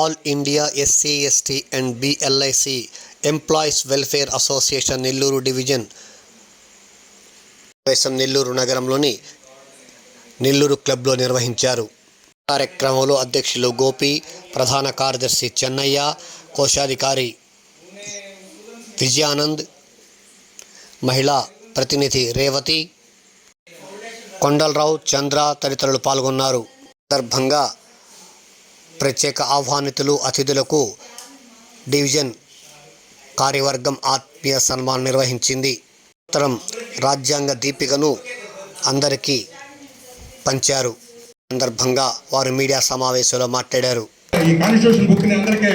All India SC ST and BLIC employees welfare association Nellore division Nellore నగరంలోని నెల్లూరు క్లబ్లో నిర్వహించారు. కార్యక్రమంలో అధ్యక్షులు గోపి, ప్రధాన కార్యదర్శి చెన్నయ్య, కోశాధికారి విజయానంద్, మహిళా ప్రతినిధి రేవతి, కొండలరావు, చంద్ర తదితరులు పాల్గొన్నారు. సందర్భంగా ప్రత్యేక ఆహ్వానితులు అతిథులకు డివిజన్ కార్యవర్గం ఆత్మీయ సన్మానం నిర్వహించింది. అనంతరం రాజ్యాంగ దీపికను అందరికీ పంచారు. సందర్భంగా వారు మీడియా సమావేశంలో మాట్లాడారు. ఈ కాన్స్టిట్యూషన్ బుక్ ని అందరికీ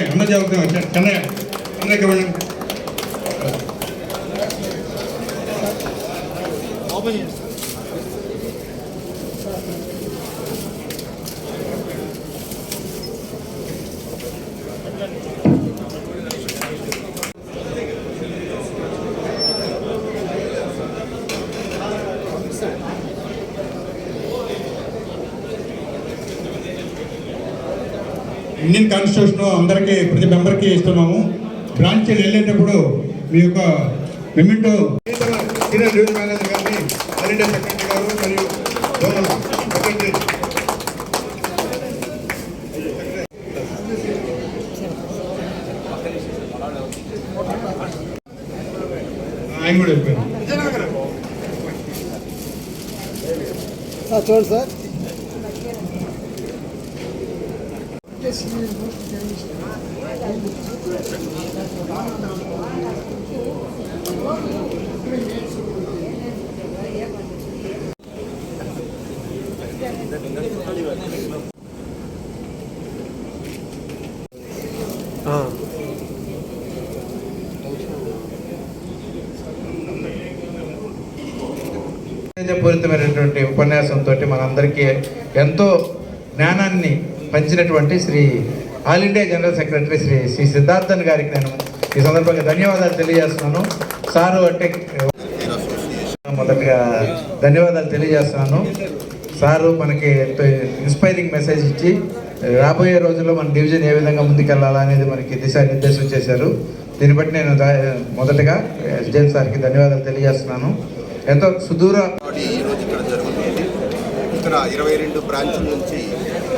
ఇండియన్ కాన్స్టిట్యూషన్ అందరికీ ప్రతి మెంబర్కి ఇస్తున్నాము. బ్రాంచ్ వెళ్ళేటప్పుడు మీ యొక్క మెమెంటో సీనియర్ డివిజన్ మేనేజర్ గారిని, ఆల్ ఇండియా సెక్రటరీ గారు మరియు జోనల్ సెక్రటరీ ఆయన కూడా చెప్పారు. చూడండి సార్, పూరితమైనటువంటి ఉపన్యాసంతో మనందరికీ ఎంతో జ్ఞానాన్ని పంచినటువంటి Shri all India general secretary Shri Siddharthan గారికి నేను ఈ సందర్భంగా ధన్యవాదాలు తెలియజేస్తున్నాను. సారు అంటే మొదటిగా ధన్యవాదాలు తెలియజేస్తున్నాను. సారు మనకి ఇన్స్పైరింగ్ మెసేజ్ ఇచ్చి రాబోయే రోజుల్లో మన డివిజన్ ఏ విధంగా ముందుకెళ్లాలా అనేది మనకి దిశానిర్దేశం చేశారు. దీన్ని బట్టి నేను మొదటగా ఎస్జేఎన్ సార్కి ధన్యవాదాలు తెలియజేస్తున్నాను. ఎంతో సుదూర ఈరోజు ఇక్కడ జరుగుతుంది. ఇక్కడ 22 బ్రాంచుల నుంచి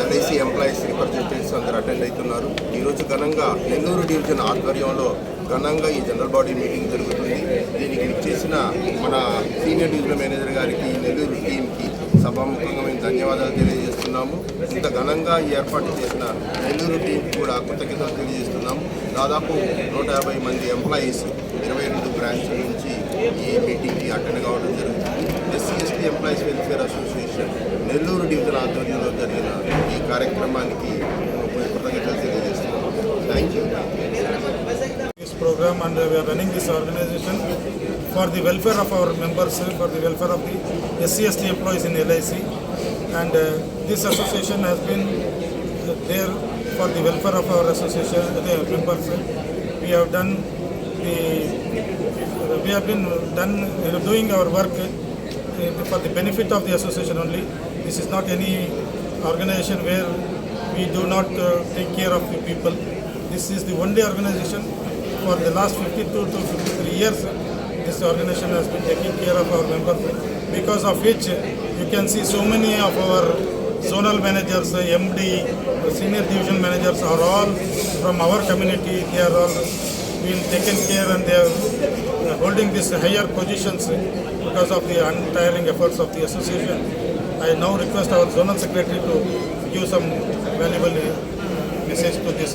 ఎల్ఐసి ఎంప్లాయీస్ రిప్రజెంటేటివ్స్ అందరూ అటెండ్ అవుతున్నారు. ఈరోజు ఘనంగా నెల్లూరు డివిజన్ ఆధ్వర్యంలో ఘనంగా ఈ జనరల్ బాడీ మీటింగ్ జరుగుతుంది. దీనికి చేసిన మన సీనియర్ డివిజన్ మేనేజర్ గారికి, నెల్లూరు టీంకి సభాముఖంగా మేము ధన్యవాదాలు తెలియజేస్తున్నాము. ఇంత ఘనంగా ఏర్పాటు చేసిన నెల్లూరు టీంకి కూడా కృతజ్ఞతలు తెలియజేస్తున్నాము. దాదాపు 150 మంది ఎంప్లాయీస్ 22 బ్రాంచ్ల నుంచి ఈ మీటింగ్కి అటెండ్ కావడం జరుగుతుంది. SC ST employees welfare association Nellore division ఆధ్వర్యంలో జరిగిన ఈ కార్యక్రమానికి కృతజ్ఞతలు తెలియజేస్తున్నాము. Thank you. This program, and we are running this organization for the welfare of our members, for the welfare of the SC/ST employees in LIC, and this association has been there for the welfare of our association, the members. We have been doing our work for the benefit of the association only. This is not any organization where we do not take care of the people. This is the only organization for the last 52 to 53 years. This organization has been taking care of our members, because of which you can see so many of our zonal managers, MD, senior division managers are all from our community. They are all being taken care, and they are holding these higher positions because of the untiring efforts of the association. I now request our zonal secretary to give some valuable message to this.